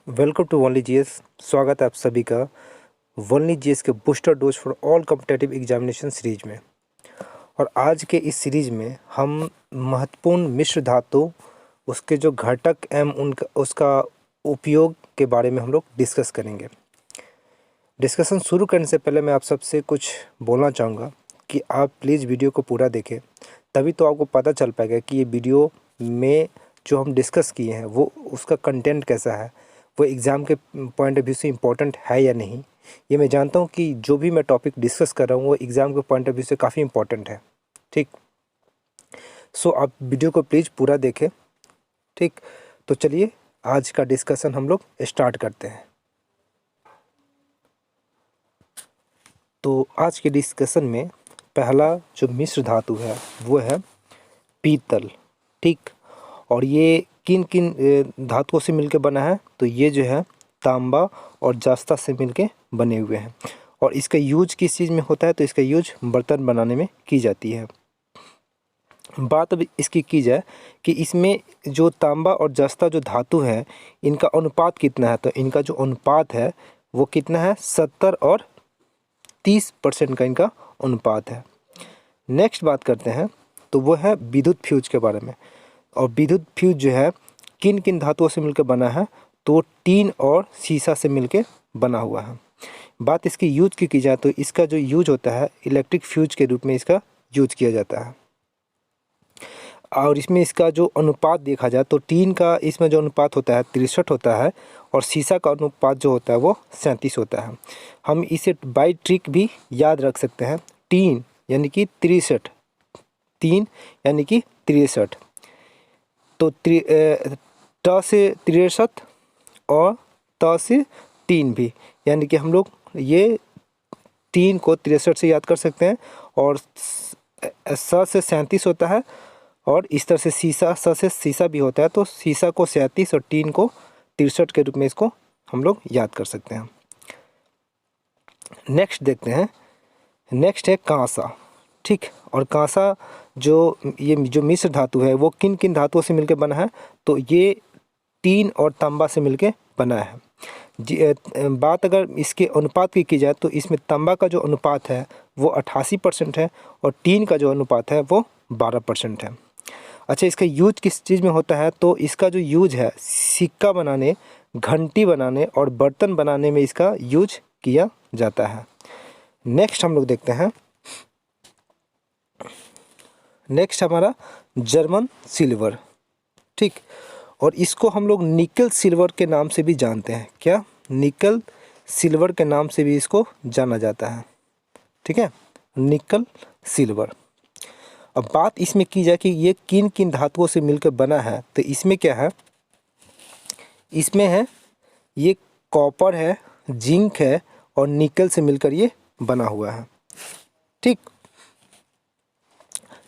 Welcome to only GS. स्वागत है आप सभी का ओनली जीएस के booster dose for all competitive examination series में। और आज के इस सीरीज में हम महत्वपूर्ण मिश्र धातु, उसके जो घटक एवं उनका उसका उपयोग के बारे में हम लोग डिस्कस करेंगे। डिस्कशन शुरू करने से पहले मैं आप सबसे कुछ बोलना चाहूँगा कि आप प्लीज़ वीडियो को पूरा देखें, तभी तो आपको पता चल पाएगा कि ये वीडियो में जो हम डिस्कस किए हैं वो उसका कंटेंट कैसा है, वो एग्ज़ाम के पॉइंट ऑफ व्यू से इम्पोर्टेंट है या नहीं। ये मैं जानता हूँ कि जो भी मैं टॉपिक डिस्कस कर रहा हूँ वो एग्ज़ाम के पॉइंट ऑफ व्यू से काफ़ी इम्पोर्टेंट है। ठीक, सो आप वीडियो को प्लीज़ पूरा देखें। ठीक, तो चलिए आज का डिस्कशन हम लोग स्टार्ट करते हैं। तो आज के डिस्कशन में पहला जो मिश्र धातु है वो है पीतल। ठीक, और ये किन किन धातुओं से मिलकर बना है, तो ये जो है तांबा और जस्ता से मिलके बने हुए हैं। और इसका यूज किस चीज़ में होता है, तो इसका यूज बर्तन बनाने में की जाती है। बात अब इसकी की जाए कि इसमें जो तांबा और जस्ता जो धातु है इनका अनुपात कितना है, तो इनका जो अनुपात है वो कितना है, 70 और 30% का इनका अनुपात है। नेक्स्ट बात करते हैं तो वो है विद्युत फ्यूज के बारे में। और विद्युत फ्यूज जो है किन किन धातुओं से मिलकर बना है, तो टीन और सीसा से मिलकर बना हुआ है। बात इसकी यूज की जाए तो इसका जो यूज होता है इलेक्ट्रिक फ्यूज के रूप में इसका यूज किया जाता है। और इसमें इसका जो अनुपात देखा जाए तो टीन का इसमें जो अनुपात होता है 63 होता है और सीसा का अनुपात जो होता है वो 37 होता है। हम इसे बाय ट्रिक भी याद रख सकते हैं, टीन यानी कि 63, तीन यानी कि 63, तो ट से 63 और त से 3 भी, यानी कि हम लोग ये 3 को 63 से याद कर सकते हैं। और स से 37 होता है और इस तरह से सीसा, स से सीसा भी होता है, तो सीसा को 37 और 3 को 63 के रूप में इसको हम लोग याद कर सकते हैं। नेक्स्ट देखते हैं, नेक्स्ट है कांसा। ठीक, और कांसा ये जो मिश्र धातु है वो किन किन धातुओं से मिलकर बना है, तो ये टीन और तांबा से मिलकर बना है। बात अगर इसके अनुपात की जाए तो इसमें तांबा का जो अनुपात है वो 88% है और टीन का जो अनुपात है वो 12% है। अच्छा, इसका यूज किस चीज़ में होता है, तो इसका जो यूज है सिक्का बनाने, घंटी बनाने और बर्तन बनाने में इसका यूज किया जाता है। नेक्स्ट हम लोग देखते हैं, नेक्स्ट हमारा जर्मन सिल्वर। ठीक, और इसको हम लोग निकल सिल्वर के नाम से भी जानते हैं। क्या, निकल सिल्वर के नाम से भी इसको जाना जाता है। ठीक है, निकल सिल्वर। अब बात इसमें की जाए कि ये किन किन धातुओं से मिलकर बना है, तो इसमें क्या है, इसमें है ये कॉपर है, जिंक है और निकल से मिलकर ये बना हुआ है। ठीक,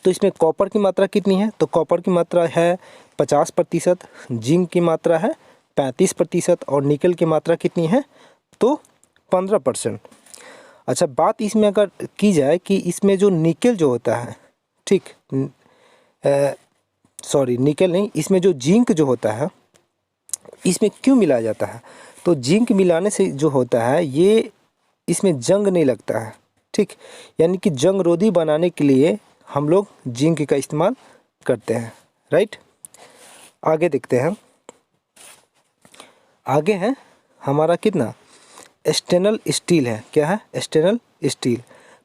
तो इसमें कॉपर की मात्रा कितनी है, तो कॉपर की मात्रा है 50%, जिंक की मात्रा है 35% और निकल की मात्रा कितनी है, तो 15%। अच्छा, बात इसमें अगर की जाए कि इसमें जो निकल जो होता है, ठीक, सॉरी निकल नहीं, इसमें जो जिंक जो होता है इसमें क्यों मिलाया जाता है, तो जिंक मिलाने से जो होता है ये इसमें जंग नहीं लगता है। ठीक, यानी कि जंग रोधी बनाने के लिए हम लोग जिंक का इस्तेमाल करते हैं। राइट, आगे देखते हैं। आगे है हमारा कितना, स्टेनल स्टील है। क्या है, स्टेनल स्टील।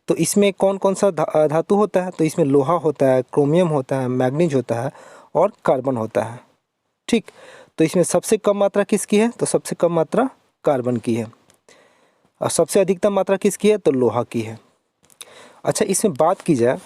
तो इसमें कौन कौन सा धातु होता है, तो इसमें लोहा होता है, क्रोमियम होता है, मैग्नीज होता है और कार्बन होता है। ठीक, तो इसमें सबसे कम मात्रा किसकी है, तो सबसे कम मात्रा कार्बन की है और सबसे अधिकतम मात्रा किसकी है, तो लोहा की है। अच्छा, इसमें बात की जाए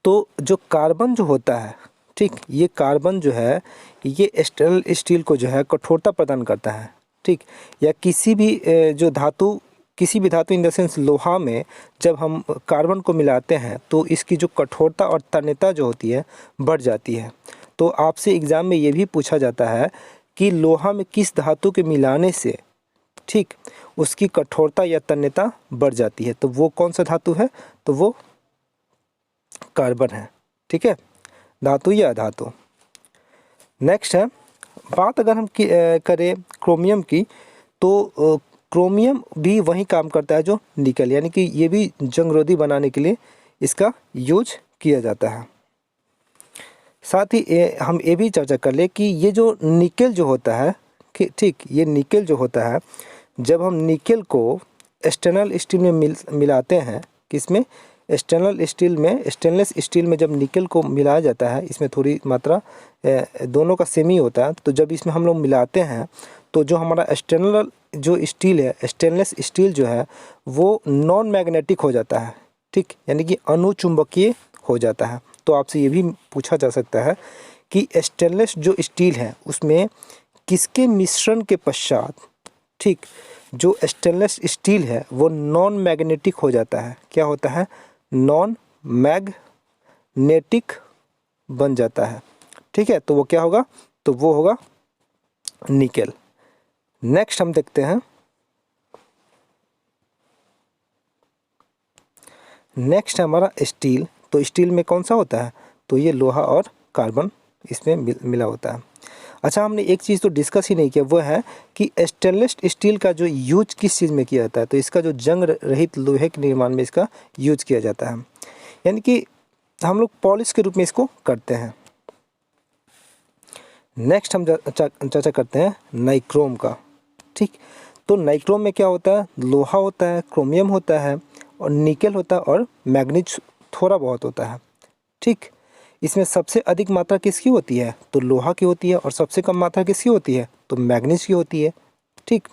तो जो कार्बन जो होता है, ठीक, ये कार्बन जो है ये स्टेनल स्टील को जो है कठोरता प्रदान करता है। ठीक, या किसी भी जो धातु, किसी भी धातु इन द सेंस लोहा में जब हम कार्बन को मिलाते हैं तो इसकी जो कठोरता और तन्यता जो होती है बढ़ जाती है। तो आपसे एग्ज़ाम में ये भी पूछा जाता है कि लोहा में किस धातु के मिलाने से, ठीक, उसकी कठोरता या तन्यता बढ़ जाती है, तो वो कौन सा धातु है, तो वो कार्बन है। ठीक है, धातु या अधातु। नेक्स्ट है बात अगर हम करें क्रोमियम की, तो क्रोमियम भी वही काम करता है जो निकल, यानी कि ये भी जंगरोधी बनाने के लिए इसका यूज किया जाता है। साथ ही हम ये भी चर्चा कर ले कि ये जो निकल जो होता है, ठीक, ये निकल जो होता है, जब हम निकल को एक्सटर्नल स्टील में मिलाते हैं, किसमें, स्टेनलेस स्टील में जब निकल को मिलाया जाता है, इसमें थोड़ी मात्रा दोनों का सेम ही होता है, तो जब इसमें हम लोग मिलाते हैं तो जो हमारा एक्सटर्नल जो स्टील है, स्टेनलेस स्टील जो है, वो नॉन मैग्नेटिक हो जाता है, ठीक, यानी कि अनुचुंबकीय हो जाता है। तो आपसे ये भी पूछा जा सकता है कि स्टेनलेस जो स्टील है उसमें किसके मिश्रण के पश्चात, ठीक, जो स्टेनलेस स्टील है वो नॉन मैग्नेटिक हो जाता है, क्या होता है, नॉन मैग्नेटिक बन जाता है, ठीक है। तो वो क्या होगा, तो वो होगा निकेल। नेक्स्ट हम देखते हैं, नेक्स्ट है हमारा स्टील। तो स्टील में कौन सा होता है, तो ये लोहा और कार्बन इसमें मिला होता है। अच्छा, हमने एक चीज़ तो डिस्कस ही नहीं किया, वो है कि स्टेनलेस स्टील का जो यूज किस चीज़ में किया जाता है, तो इसका जो जंग रहित लोहे के निर्माण में इसका यूज किया जाता है, यानी कि हम लोग पॉलिश के रूप में इसको करते हैं। नेक्स्ट हम चर्चा करते हैं नाइक्रोम का, ठीक। तो नाइक्रोम में क्या होता है, लोहा होता है, क्रोमियम होता है और निकेल होता है और मैग्नीज थोड़ा बहुत होता है, ठीक। इसमें सबसे अधिक मात्रा किसकी होती है, तो लोहा की होती है, और सबसे कम मात्रा किसकी होती है, तो मैग्नीज की होती है, ठीक।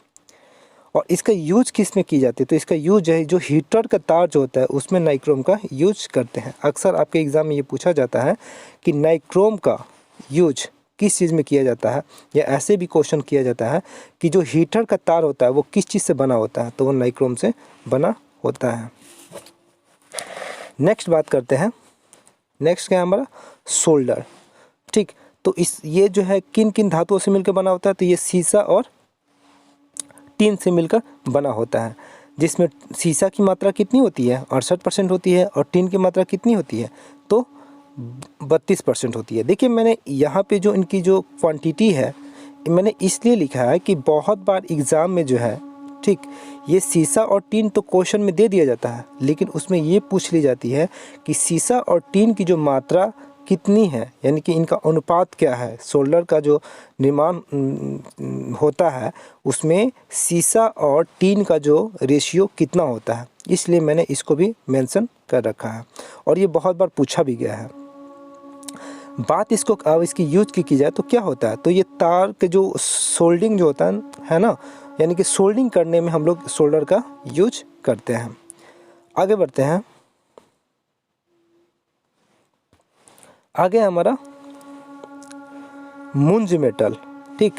और इसका यूज किस में की जाती है, तो इसका यूज है जो हीटर का तार जो होता है उसमें नाइक्रोम का यूज करते हैं। अक्सर आपके एग्ज़ाम में ये पूछा जाता है कि नाइक्रोम का यूज किस चीज़ में किया जाता है, या ऐसे भी क्वेश्चन किया जाता है कि जो हीटर का तार होता है वो किस चीज़ से बना होता है, तो वो नाइक्रोम से बना होता है। नेक्स्ट बात करते हैं, नेक्स्ट क्या है हमारा, सोल्डर, ठीक। तो ये जो है किन किन धातुओं से मिलकर बना होता है, तो ये सीसा और टीन से मिलकर बना होता है, जिसमें सीसा की मात्रा कितनी होती है, 68% होती है, और टीन की मात्रा कितनी होती है, तो 32% होती है। देखिए, मैंने यहाँ पे जो इनकी जो क्वांटिटी है मैंने इसलिए लिखा है कि बहुत बार एग्ज़ाम में जो है, ठीक, ये सीसा और टीन तो क्वेश्चन में दे दिया जाता है, लेकिन उसमें ये पूछ ली जाती है कि सीसा और टीन की जो मात्रा कितनी है, यानी कि इनका अनुपात क्या है, सोल्डर का जो निर्माण होता है उसमें सीसा और टीन का जो रेशियो कितना होता है, इसलिए मैंने इसको भी मेंशन कर रखा है, और ये बहुत बार पूछा भी गया है। बात इसको अब इसकी यूज की जाए तो क्या होता है, तो ये तार के जो सोल्डिंग जो होता है ना, यानी कि सोल्डिंग करने में हम लोग सोल्डर का यूज करते हैं। आगे बढ़ते हैं, आगे हमारा मुंज मेटल, ठीक।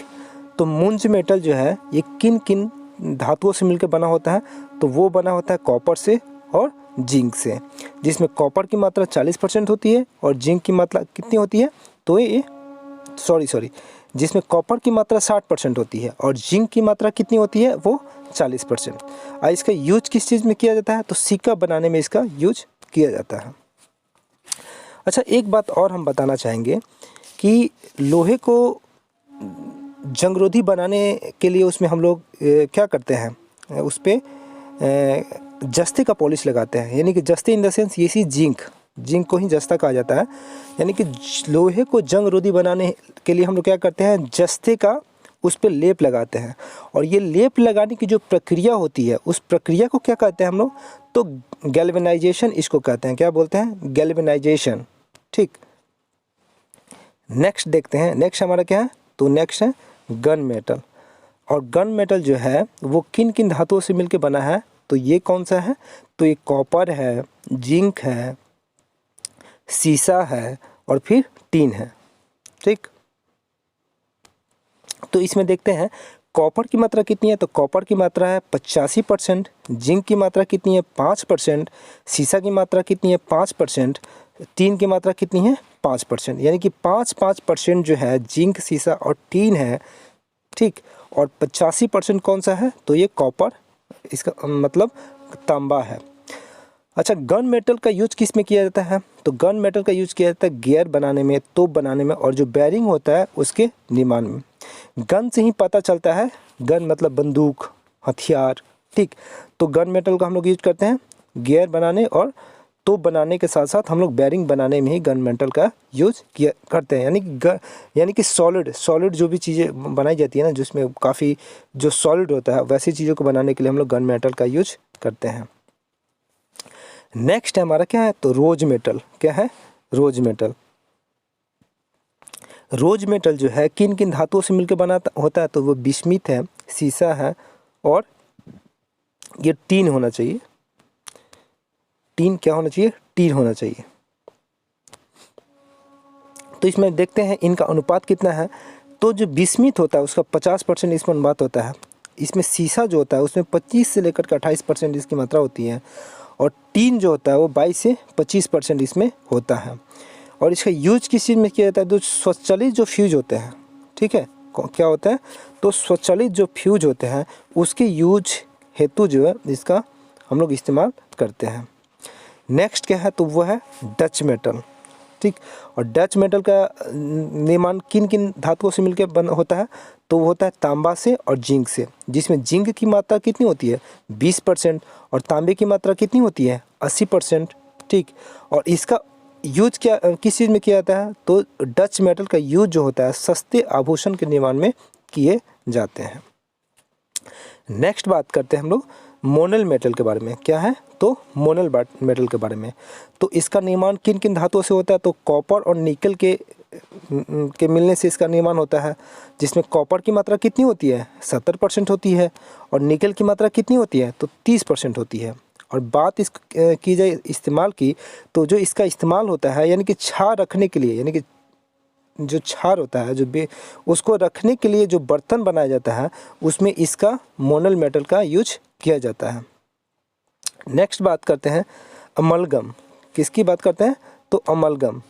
तो मुंज मेटल जो है ये किन किन धातुओं से मिलकर बना होता है, तो वो बना होता है कॉपर से और जिंक से, जिसमें कॉपर की मात्रा 40% होती है और जिंक की मात्रा कितनी होती है, तो ये सॉरी जिसमें कॉपर की मात्रा 60% होती है और जिंक की मात्रा कितनी होती है, वो 40%। और इसका यूज किस चीज़ में किया जाता है, तो सिक्का बनाने में इसका यूज किया जाता है। अच्छा, एक बात और हम बताना चाहेंगे कि लोहे को जंगरोधी बनाने के लिए उसमें हम लोग क्या करते हैं, उस पर जस्ते का पॉलिश लगाते हैं, यानी कि जस्ते इन द सेंस ये सी जिंक को ही जस्ता कहा जाता है, यानी कि लोहे को जंगरोधी बनाने के लिए हम लोग क्या करते हैं, जस्ते का उस पर लेप लगाते हैं। और ये लेप लगाने की जो प्रक्रिया होती है उस प्रक्रिया को क्या कहते हैं हम लोग, तो गैल्वेनाइजेशन इसको कहते हैं, क्या बोलते हैं, गैल्वेनाइजेशन, ठीक। नेक्स्ट देखते हैं, नेक्स्ट हमारा क्या है, तो नेक्स्ट है गन मेटल। और गन मेटल जो है वो किन किन धातुओं से मिलकर बना है, तो ये कौन सा है, तो ये कॉपर है, जिंक है, सीसा है और फिर टीन है, ठीक। तो इसमें देखते हैं कॉपर की मात्रा कितनी है, तो कॉपर की मात्रा है 85%, जिंक की मात्रा कितनी है 5%, सीसा की मात्रा कितनी है 5%, टीन की मात्रा कितनी है 5%, यानी कि 5% जो है जिंक, सीसा और टीन है, ठीक। और 85% कौन सा है, तो ये कॉपर, इसका मतलब तांबा है। अच्छा, गन मेटल का यूज किस में किया जाता है, तो गन मेटल का यूज किया जाता है गियर बनाने में, तोप बनाने में और जो बैरिंग होता है उसके निर्माण में। गन से ही पता चलता है, गन मतलब बंदूक, हथियार, ठीक। तो गन मेटल का हम लोग यूज करते हैं गियर बनाने और तोप बनाने के साथ साथ हम लोग बैरिंग बनाने में ही गन मेटल का यूज किया करते हैं। यानी कि सॉलिड जो भी चीज़ें बनाई जाती है ना, जिसमें काफ़ी जो सॉलिड होता है, वैसी चीज़ों को बनाने के लिए हम लोग गन मेटल का यूज करते हैं। नेक्स्ट हमारा क्या है, तो रोज मेटल। क्या है, रोज मेटल। रोज मेटल जो है किन किन धातुओं से मिलकर बना होता है, तो वो बिस्मिथ है, सीसा है और ये टीन होना चाहिए। टीन क्या होना चाहिए, टीन होना चाहिए। तो इसमें देखते हैं इनका अनुपात कितना है। तो जो बिस्मिथ होता है उसका 50% इसमें अनुपात होता है। इसमें सीसा जो होता है उसमें 25 से लेकर के 28% इसकी मात्रा होती है। और टीन जो होता है वो 22 से 25% इसमें होता है। और इसका यूज किस चीज़ में किया जाता है, जो स्वचालित जो फ्यूज होते हैं, ठीक है, क्या होता है, तो स्वचालित जो फ्यूज होते हैं उसके यूज हेतु जो है इसका हम लोग इस्तेमाल करते हैं। नेक्स्ट क्या है, तो वो है डच मेटल, ठीक। और डच मेटल का निर्माण किन किन धातुओं से मिलकर बन होता है, तो वो होता है तांबा से और जिंक से, जिसमें जिंक की मात्रा कितनी होती है 20% और तांबे की मात्रा कितनी होती है 80%, ठीक। और इसका यूज क्या किस चीज़ में किया जाता है, तो डच मेटल का यूज जो होता है सस्ते आभूषण के निर्माण में किए जाते हैं। नेक्स्ट बात करते हैं हम लोग मोनल मेटल के बारे में। क्या है, तो मोनल मेटल के बारे में। तो इसका निर्माण किन किन धातुओं से होता है, तो कॉपर और निकल के मिलने से इसका निर्माण होता है, जिसमें कॉपर की मात्रा कितनी होती है 70% होती है और निकल की मात्रा कितनी होती है, तो 30% होती है। और बात इस की जाए इस्तेमाल की, तो जो इसका इस्तेमाल होता है यानी कि छार रखने के लिए, यानी कि जो छार होता है जो उसको रखने के लिए जो बर्तन बनाया जाता है उसमें इसका मोनल मेटल का यूज किया जाता है। नेक्स्ट बात करते हैं अमलगम। किसकी बात करते हैं, तो अमलगम।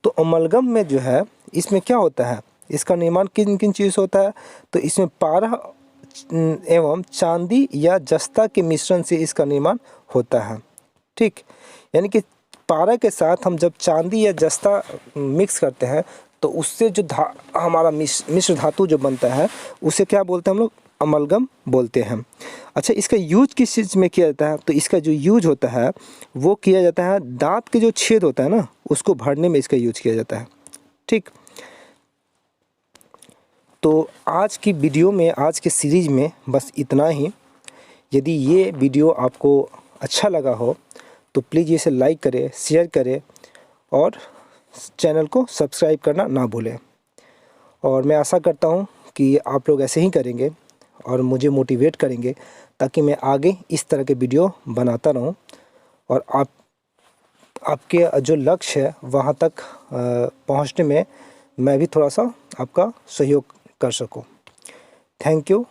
तो अमलगम में जो है इसमें क्या होता है, इसका निर्माण किन किन चीज़ से होता है, तो इसमें पारा एवं चांदी या जस्ता के मिश्रण से इसका निर्माण होता है, ठीक। यानी कि पारा के साथ हम जब चांदी या जस्ता मिक्स करते हैं तो उससे जो हमारा मिश्र धातु जो बनता है उसे क्या बोलते हैं हम लोग, अमलगम बोलते हैं। अच्छा, इसका यूज किस चीज़ में किया जाता है, तो इसका जो यूज होता है वो किया जाता है दांत के जो छेद होता है ना उसको भरने में इसका यूज किया जाता है, ठीक। तो आज की वीडियो में, आज के सीरीज़ में बस इतना ही। यदि ये वीडियो आपको अच्छा लगा हो तो प्लीज़ इसे लाइक करें, शेयर करें और चैनल को सब्सक्राइब करना ना भूलें। और मैं आशा करता हूँ कि आप लोग ऐसे ही करेंगे और मुझे मोटिवेट करेंगे ताकि मैं आगे इस तरह के वीडियो बनाता रहूँ और आपके जो लक्ष्य है वहाँ तक पहुँचने में मैं भी थोड़ा सा आपका सहयोग कर सकूँ। Thank you.